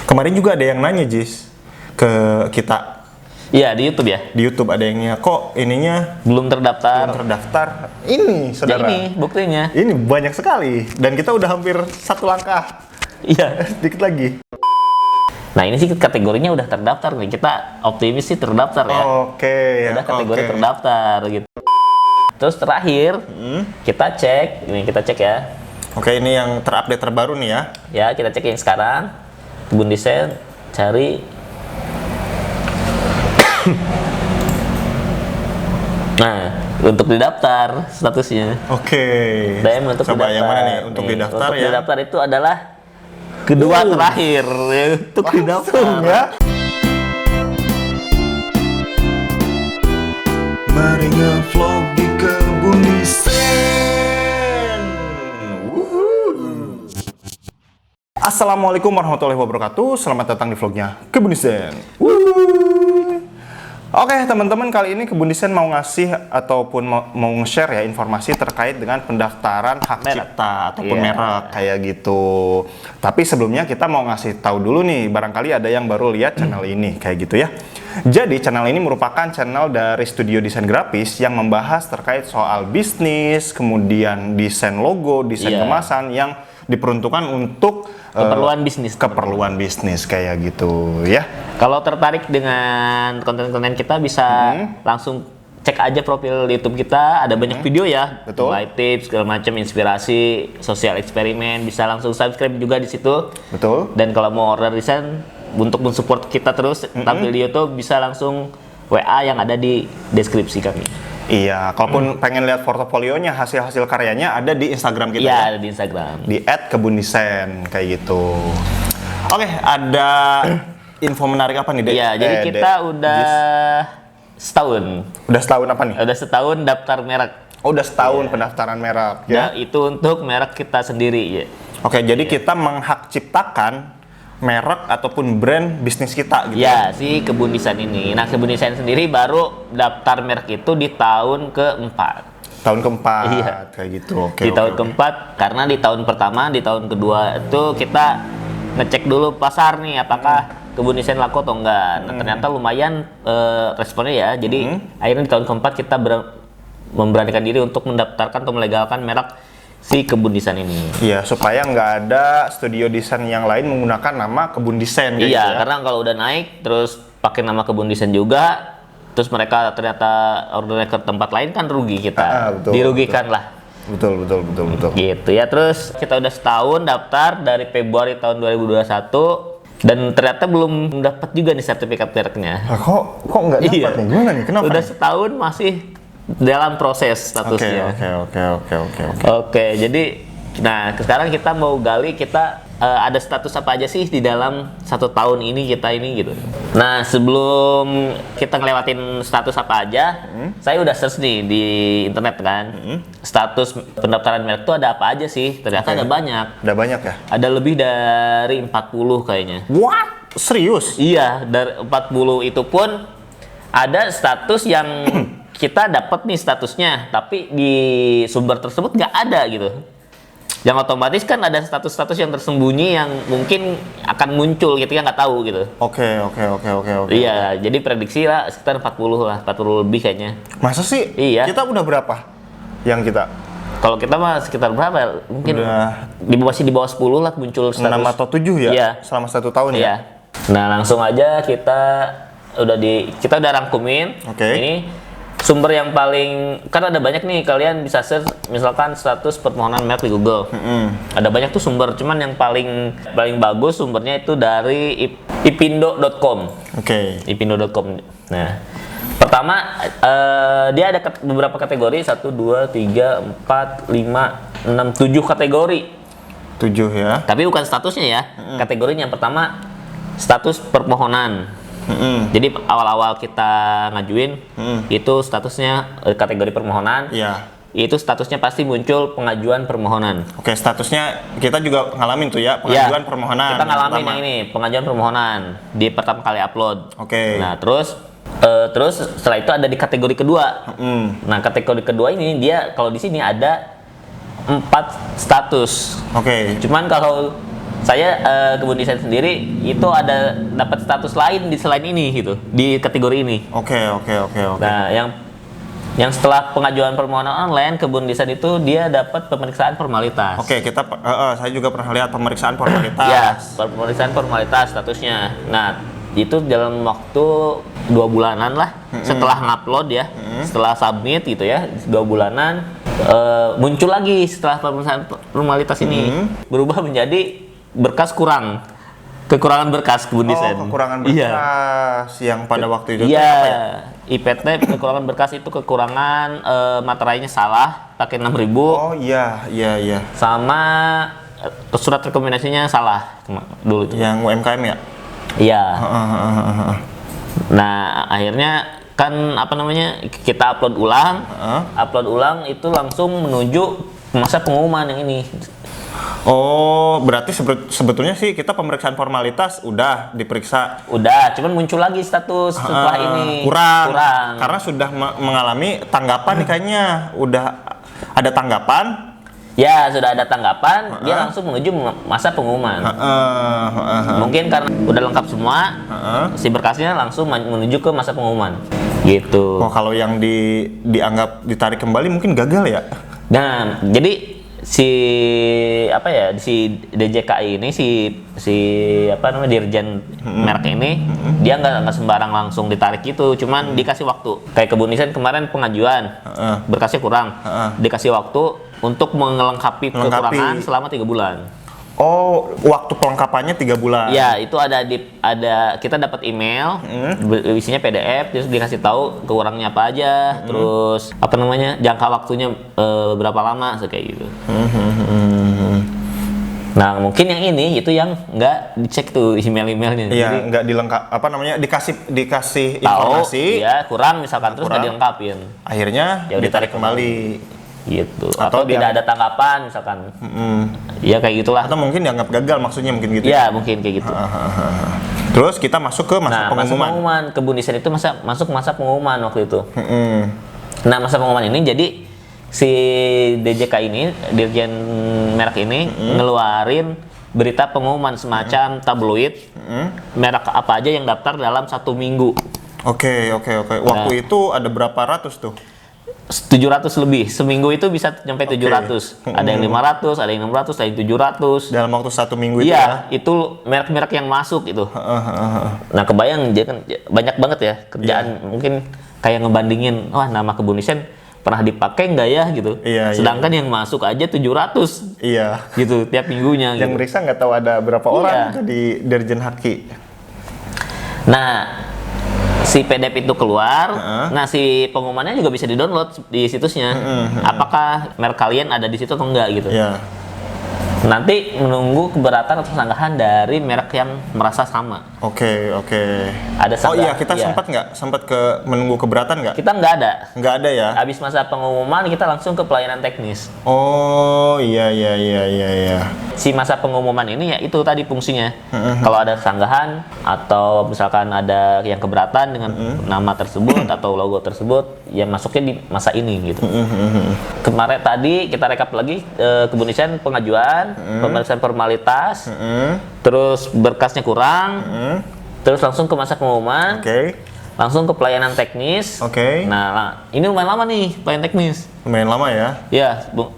Kemarin juga ada yang nanya, Jis, ke kita. Iya, di YouTube ya? Di YouTube ada yang nanya, kok ininya Belum terdaftar. belum terdaftar. Ini, saudara. Ya ini buktinya. Ini banyak sekali. Dan kita udah hampir satu langkah. Iya. Sedikit lagi. Nah ini sih kategorinya udah terdaftar nih. Kita optimis sih terdaftar ya. Oke, ya. Udah kategori oke. terdaftar gitu. Terus terakhir kita cek, ini kita cek ya. Oke, ini yang terupdate terbaru nih ya. Ya kita cek yang sekarang. Kebun Desain, cari. Nah, untuk didaftar statusnya. Oke. DM untuk Coba didaftar. yang mana nih? Untuk didaftar untuk ya. didaftar itu adalah kedua terakhir untuk didaftar. Langsung ya. Mari ngevlog di Kebun Desain. Assalamualaikum warahmatullahi wabarakatuh. Selamat datang di vlognya Kebun Desain. Oke teman-teman, kali ini Kebun Desain mau ngasih ataupun mau nge-share ya informasi terkait dengan pendaftaran hak cipta ataupun merek kayak gitu. Tapi sebelumnya kita mau ngasih tahu dulu nih, barangkali ada yang baru lihat channel ini kayak gitu ya. Jadi channel ini merupakan channel dari studio desain grafis yang membahas terkait soal bisnis, kemudian desain logo, desain kemasan yang diperuntukkan untuk keperluan bisnis kayak gitu ya. Kalau tertarik dengan konten-konten kita bisa langsung cek aja profil YouTube kita, ada banyak video ya. Betul. Mulai tips segala macam, inspirasi, sosial eksperimen, bisa langsung subscribe juga di situ. Betul. Dan kalau mau order desain untuk mensupport kita terus tampil di YouTube, bisa langsung WA yang ada di deskripsi kami. Iya, kalaupun pengen lihat portofolionya, hasil-hasil karyanya ada di Instagram kita. Iya, ya? ada di Instagram. Di @kebundesain kayak gitu. Oke, ada info menarik apa nih, Dek? Iya, jadi kita udah setahun. Udah setahun apa nih? Udah setahun daftar merek. Oh, udah setahun pendaftaran merek ya. Ya, itu untuk merek kita sendiri ya. Oke, jadi kita menghak ciptakan merek ataupun brand bisnis kita gitu. Ya, si Kebun Desain ini. Nah, Kebun Desain sendiri baru daftar merek itu di tahun keempat. Tahun keempat, Iya. kayak gitu. Oke. Di tahun keempat, karena di tahun pertama, di tahun kedua itu kita ngecek dulu pasar nih, apakah Kebun Desain laku atau enggak. Nah, ternyata lumayan responnya ya. Jadi akhirnya di tahun keempat kita memberanikan diri untuk mendaftarkan atau melegalkan merek si Kebun Desain ini. Iya, supaya nggak ada studio desain yang lain menggunakan nama Kebun Desain kayak Iya, gitu ya. karena kalau udah naik terus pakai nama Kebun Desain juga, terus mereka ternyata ordernya ke tempat lain kan rugi kita. Betul, dirugikan lah. Betul. Gitu ya. Terus kita udah setahun daftar dari Februari tahun 2021 dan ternyata belum dapat juga nih sertifikat mereknya. Nah, kok nggak dapat Iya. nih? Gimana nih? Kenapa? Udah nih? setahun masih dalam proses statusnya. Oke. Oke, jadi nah sekarang kita mau gali kita ada status apa aja sih di dalam 1 tahun ini kita ini gitu. Nah sebelum kita ngelewatin status apa aja, saya udah search nih di internet kan, status pendaftaran merek itu ada apa aja sih? Ternyata ada banyak. Udah banyak ya? Ada lebih dari 40 kayaknya. What? Serius? Iya, dari 40 itu pun ada status yang kita dapat nih statusnya, tapi di sumber tersebut nggak ada gitu. Yang otomatis kan ada status-status yang tersembunyi yang mungkin akan muncul kita nggak tahu gitu. Oke. Iya, jadi prediksi lah sekitar 40 lah, 40 lebih kayaknya. Masa sih? Iya. Kita udah berapa? Yang kita? Kalau kita mah sekitar berapa? Mungkin Udah masih di bawah 10 lah muncul status. 6 atau 7 ya? Iya. Selama 1 tahun ya? Iya. Nah, langsung aja kita udah rangkumin. Oke. Ini sumber yang paling, kan ada banyak nih, kalian bisa search misalkan status permohonan merek di Google. Ada banyak tuh sumber, cuman yang paling bagus sumbernya itu dari ipindo.com. Oke. ipindo.com. Nah, pertama dia ada beberapa kategori, 1 2 3 4 5 6 7 kategori. 7 ya? Tapi bukan statusnya ya. Kategorinya yang pertama status permohonan. Jadi awal-awal kita ngajuin itu statusnya kategori permohonan. Iya. Itu statusnya pasti muncul pengajuan permohonan. Oke, statusnya kita juga ngalamin tuh ya, pengajuan permohonan. Kita ngalamin pertama. yang ini, pengajuan permohonan di pertama kali upload. Oke. Nah, terus setelah itu ada di kategori kedua. Nah, kategori kedua ini dia kalau di sini ada 4 status. Oke. Cuman kalau saya kebun desain sendiri itu ada dapat status lain di selain ini gitu, di kategori ini. Oke. Nah, yang setelah pengajuan permohonan online, kebun desain itu dia dapat pemeriksaan formalitas. Oke, saya juga pernah lihat pemeriksaan formalitas. Ya, pemeriksaan formalitas statusnya. Nah, itu dalam waktu 2 bulanan lah setelah ngupload ya, setelah submit gitu ya, 2 bulanan muncul lagi setelah pemeriksaan formalitas ini berubah menjadi berkas kekurangan berkas kebun desain. Kekurangan berkas yang pada waktu itu Iya, apa ya? IPT kekurangan berkas itu kekurangan materainya salah, pakai 6.000. Oh iya. Sama surat rekomendasinya salah dulu itu. Yang UMKM ya? Iya. Nah, akhirnya kan kita upload ulang itu langsung menuju masa pengumuman yang ini. Oh, berarti sebetulnya sih kita pemeriksaan formalitas udah diperiksa. Udah, cuman muncul lagi status setelah ini. Kurang. Karena sudah mengalami tanggapan nih kayaknya. Udah ada tanggapan. Ya, sudah ada tanggapan, dia langsung menuju masa pengumuman. Mungkin karena udah lengkap semua, si berkasnya langsung menuju ke masa pengumuman. Gitu. Oh, kalau yang dianggap ditarik kembali mungkin gagal ya? Nah, jadi si DJKI ini Dirjen merek ini dia nggak sembarang langsung ditarik gitu, cuman dikasih waktu. Kayak kebun desain kemarin pengajuan berkasnya kurang, dikasih waktu untuk melengkapi kekurangan selama 3 bulan. Oh, waktu pelengkapannya 3 bulan. Ya, itu ada kita dapat email, isinya PDF, terus dikasih tahu kekurangannya apa aja, terus jangka waktunya berapa lama, kayak gitu. Nah, mungkin yang ini itu yang nggak dicek tuh email-emailnya. Iya, nggak dilengkap, dikasih informasi. Iya, kurang misalkan, terus nggak dilengkapin. Akhirnya ya ditarik kembali. Gitu. Atau tidak ada tanggapan misalkan. Ya kayak gitulah. Atau mungkin dianggap gagal, maksudnya mungkin gitu. Iya, mungkin kayak gitu. Terus kita masuk ke masa pengumuman. Masa pengumuman, kebun desain itu masuk masa pengumuman waktu itu. Nah, masa pengumuman ini jadi si DJK ini, Dirjen merek ini ngeluarin berita pengumuman semacam tabloid merek apa aja yang daftar dalam 1 minggu. Oke. Waktu itu ada berapa ratus tuh? 700 lebih. Seminggu itu bisa sampai 700. Ada yang 500, ada yang 600, ada yang 700. Dalam waktu 1 minggu itu ya? Iya, itu merek-merek yang masuk itu. Nah, kebayang kan banyak banget ya kerjaan. Mungkin kayak ngebandingin, wah nama kebun desain pernah dipakai nggak ya gitu. Sedangkan yang masuk aja 700. Iya. Gitu tiap minggunya. Yang meriksa nggak tahu ada berapa orang di Dirjen Haki. Nah, si PDF itu keluar, nah si pengumumannya juga bisa di-download di situsnya. Apakah merek kalian ada di situ atau enggak gitu. Nanti menunggu keberatan atau sanggahan dari merek yang merasa sama. Oke. Ada sanggahan. Kita sempat menunggu keberatan nggak? Kita nggak ada. Nggak ada ya? Habis masa pengumuman kita langsung ke pelayanan teknis. Oh, iya. Si masa pengumuman ini ya itu tadi fungsinya. Kalau ada sanggahan atau misalkan ada yang keberatan dengan nama tersebut atau logo tersebut, ya masuknya di masa ini gitu. Kemarin tadi kita rekap lagi kebun desain pengajuan, pemeriksaan formalitas, terus berkasnya kurang, terus langsung ke masa pengumuman, langsung ke pelayanan teknis. Nah, ini lumayan lama nih pelayanan teknis. Lumayan lama ya? Ya,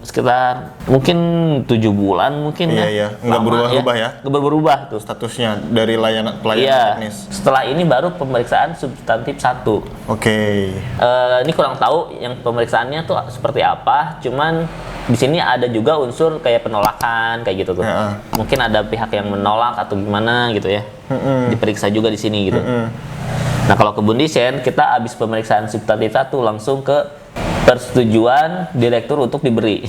sekitar mungkin 7 bulan mungkin ya. Iya. Nggak berubah-ubah ya? Nggak berubah tuh statusnya dari pelayanan teknis. Setelah ini baru pemeriksaan substantif 1. Ini kurang tahu yang pemeriksaannya tuh seperti apa. Cuman di sini ada juga unsur kayak penolakan kayak gitu tuh. Mungkin ada pihak yang menolak atau gimana gitu ya. Diperiksa juga di sini gitu. Nah, kalau kebun desain kita habis pemeriksaan substantif 1 langsung ke persetujuan direktur untuk diberi.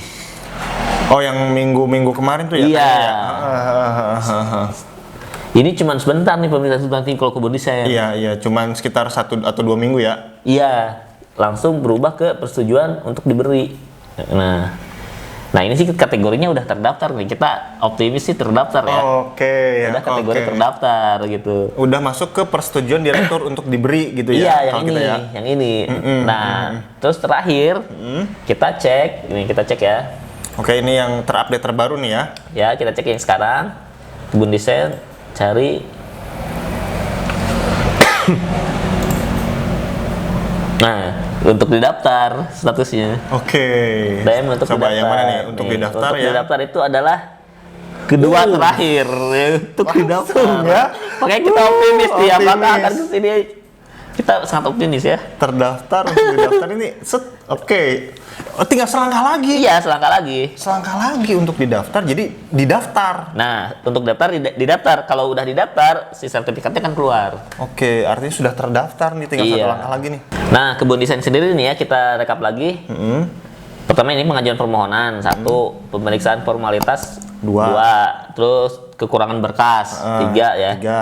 Oh, yang minggu kemarin tuh ya? Iya. Ini cuma sebentar nih pemeriksaan substantif kalau kebun desain. Iya, cuma sekitar 1 atau 2 minggu ya? Iya, langsung berubah ke persetujuan untuk diberi. Nah ini sih kategorinya udah terdaftar nih. Kita optimis sih terdaftar ya. Udah kategori terdaftar gitu. Udah masuk ke persetujuan direktur untuk diberi gitu ya? Iya, yang ini. Nah, terus terakhir kita cek ya. Oke, ini yang terupdate terbaru nih ya? Ya, kita cek yang sekarang. kebun desain, cari. Nah, untuk didaftar statusnya. Oke. DM untuk Coba didaftar. yang mana nih? Untuk Nih, didaftar untuk ya. didaftar itu adalah kedua terakhir untuk didaftar. ya. Makanya kita optimis nih, apakah Optimis. akan kesini. Kita sangat optimis ya. Terdaftar untuk didaftar ini. Oke. Oh, tinggal selangkah lagi. Iya, selangkah lagi. Selangkah lagi untuk didaftar. Jadi didaftar. Nah, untuk daftar didaftar. Kalau udah didaftar, si sertifikatnya kan keluar. Oke, artinya sudah terdaftar nih, tinggal satu Iya. langkah lagi nih. Nah, kebun desain sendiri nih ya, kita rekap lagi. Pertama ini pengajuan permohonan, 1. Pemeriksaan formalitas, 2. Terus kekurangan berkas, 3 ya. 3.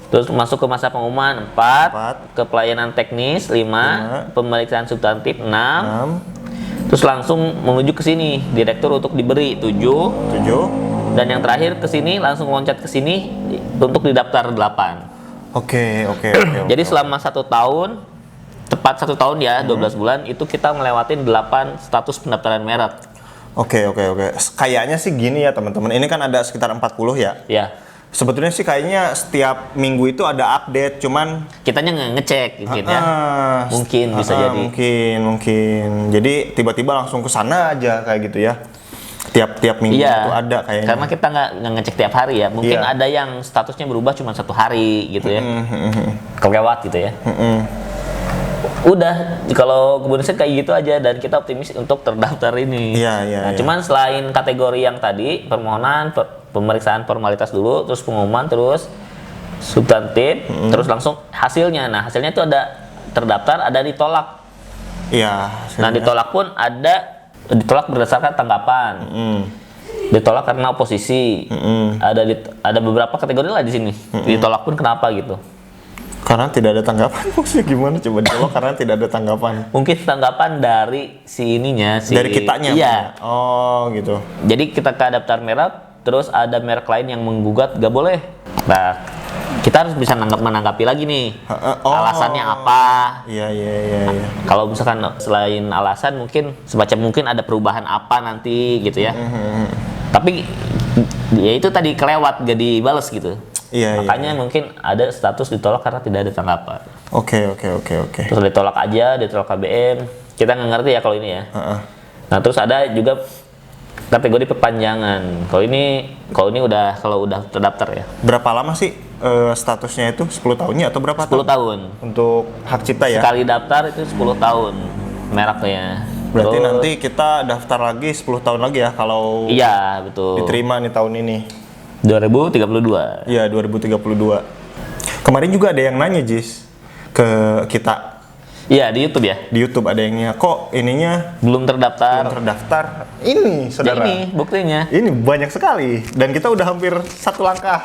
Terus masuk ke masa pengumuman, 4. 4. Ke pelayanan teknis, 5. Pemeriksaan substantif, 6. 6. Terus langsung menuju ke sini, direktur untuk diberi, 7. 7. Dan yang terakhir ke sini, langsung loncat ke sini untuk didaftar, 8. Oke. Jadi selama 1 tahun, tepat 1 tahun ya, 12 bulan, itu kita ngelewatin 8 status pendaftaran merek. Oke. Kayaknya sih gini ya teman-teman. Ini kan ada sekitar 40 ya. Ya, Sebetulnya sih kayaknya setiap minggu itu ada update, cuman kitanya nggak ngecek mungkin ya. Mungkin bisa jadi. Mungkin. Jadi tiba-tiba langsung ke sana aja kayak gitu ya. Tiap minggu Iya, itu ada kayaknya. karena kita nggak ngecek tiap hari ya. Mungkin Iya. ada yang statusnya berubah cuma 1 hari gitu ya. Kelewat gitu ya. Udah, kalau kebun desain kayak gitu aja dan kita optimis untuk terdaftar ini. Iya. Cuman selain kategori yang tadi, permohonan, pemeriksaan formalitas dulu, terus pengumuman, terus substantif, terus langsung hasilnya. Nah, hasilnya itu ada terdaftar, ada ditolak. Iya. Nah, ditolak pun ada ditolak berdasarkan tanggapan. Ditolak karena oposisi. Ada beberapa kategori lah di sini. Ditolak pun kenapa gitu? Karena tidak ada tanggapan. Maksudnya gimana coba ditolak karena tidak ada tanggapan? Mungkin tanggapan dari si ininya, Dari kitanya. Iya. Oh, gitu. Jadi kita ke daftar merek, terus ada merek lain yang menggugat, gak boleh. Nah, kita harus bisa menanggapi lagi nih. Alasannya apa? Iya. Kalau misalkan selain alasan mungkin mungkin ada perubahan apa nanti gitu ya. Tapi ya itu tadi kelewat, gak dibales gitu. Iya. Makanya mungkin ada status ditolak karena tidak ada tanggapan. Oke. Terus ditolak aja, ditolak KBM. Kita nggak ngerti ya kalau ini ya. Nah, terus ada juga kategori perpanjangan. Kalau ini kalau udah terdaftar ya. Berapa lama sih statusnya itu? 10 tahunnya atau berapa 10 tahun. Untuk hak cipta ya? Sekali daftar itu 10 tahun mereknya. Berarti Terus- nanti kita daftar lagi 10 tahun lagi ya kalau Iya, betul. diterima nih tahun ini. 2032. Iya, 2032. Kemarin juga ada yang nanya, Jis, ke kita Iya, di YouTube ya. di YouTube, ada yang nanya, kok ininya Belum terdaftar. belum terdaftar? Ini, Ya saudara. ini buktinya. Ini banyak sekali. Dan kita udah hampir 1 langkah.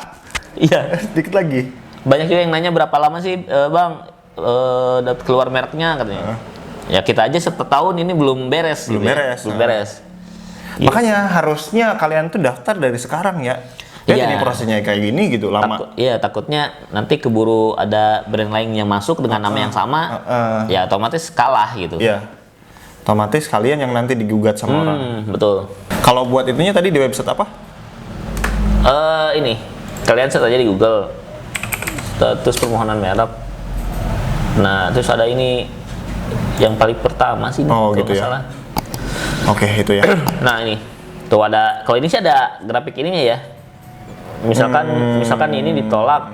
Iya. Sedikit lagi. Banyak juga yang nanya berapa lama sih Bang keluar mereknya katanya. Ya kita aja 1 tahun ini belum beres. Belum gitu ya. beres. Belum beres. Iya. Makanya harusnya kalian tuh daftar dari sekarang ya. Ya Iya. ini prosesnya kayak gini gitu, lama. Takutnya nanti keburu ada brand lain yang masuk dengan nama yang sama. Ya otomatis kalah gitu. Iya. Otomatis kalian yang nanti digugat sama orang. Betul. Kalau buat itunya tadi di website apa? Ini kalian search aja di Google status permohonan merek. Nah, terus ada ini yang paling pertama sih. Oh, kalau gitu nggak ya. salah. Oke, itu ya. Nah, ini tuh ada. Kalau ini sih ada grafik ininya ya. Misalkan ini ditolak,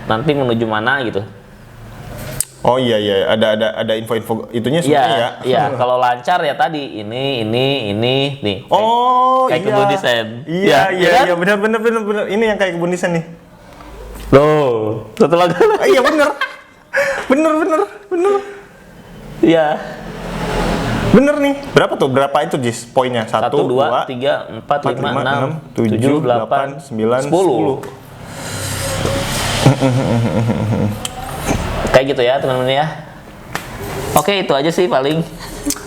nanti menuju mana gitu. Oh iya, ada info-info itunya Iya, sebenarnya ya. iya. Kalau lancar ya tadi ini nih. Oh kayak iya. kebun desain. Iya, kan? benar. Ini yang kayak kebun desain nih. Loh, satu lagi. Iya benar. bener. Iya. Bener nih. Berapa tuh? Berapa itu, Jis? Poinnya? 1, 2, 3, 4, 5, 6, 7, 8, 9, 10. Kayak gitu ya teman-teman ya. Oke, itu aja sih paling.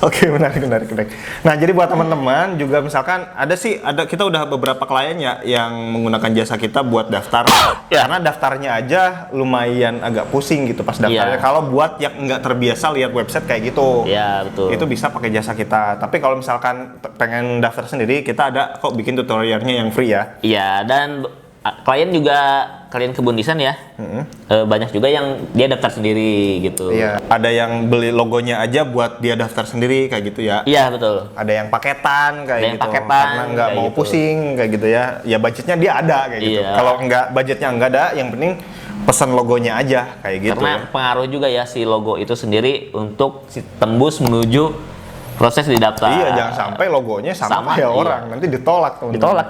Oke, menarik. Nah, jadi buat teman-teman juga misalkan kita udah beberapa klien ya yang menggunakan jasa kita buat daftar. Ya. Karena daftarnya aja lumayan agak pusing gitu pas daftarnya. Ya. Kalau buat yang nggak terbiasa lihat website kayak gitu. Ya, betul. Itu bisa pakai jasa kita. Tapi kalau misalkan pengen daftar sendiri, kita ada kok bikin tutorialnya yang free ya. Iya, dan klien Kebun Desain ya, banyak juga yang dia daftar sendiri gitu. Iya, ada yang beli logonya aja buat dia daftar sendiri kayak gitu ya. Iya betul. Ada yang paketan kayak Ada yang gitu, paketan, karena nggak kayak mau gitu. pusing kayak gitu ya. Ya budgetnya dia ada kayak gitu. Iya. Kalau nggak budgetnya nggak ada, yang penting pesan logonya aja kayak gitu. Karena Ya. pengaruh juga ya si logo itu sendiri untuk tembus menuju proses didaftar. Iya, jangan sampai logonya sama kayak iya. orang, nanti ditolak teman-teman. Ditolak.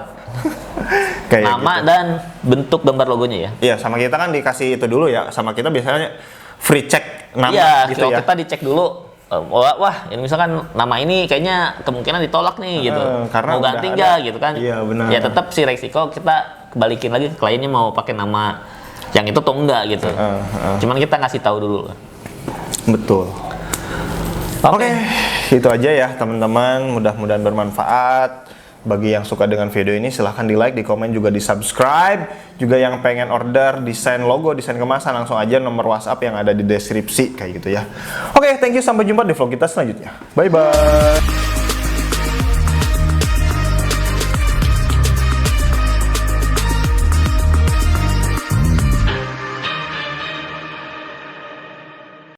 Kayak Nama gitu. dan bentuk gambar logonya ya. Iya, sama kita kan dikasih itu dulu ya. Sama kita biasanya free check nama Iya, gitu kalau ya. kita dicek dulu. Wah, ini misalkan nama ini kayaknya kemungkinan ditolak nih gitu. karena Mau udah ganti ada. nggak gitu kan? Iya, benar. Ya tetap si resiko kita kebalikin lagi ke kliennya mau pakai nama yang itu atau enggak gitu. Cuman kita ngasih tahu dulu. Betul. Oke, itu aja ya teman-teman. Mudah-mudahan bermanfaat. Bagi yang suka dengan video ini silahkan di like, di komen, juga di subscribe. Juga yang pengen order desain logo, desain kemasan, langsung aja nomor WhatsApp yang ada di deskripsi kayak gitu ya. Oke, thank you, sampai jumpa di vlog kita selanjutnya. Bye bye.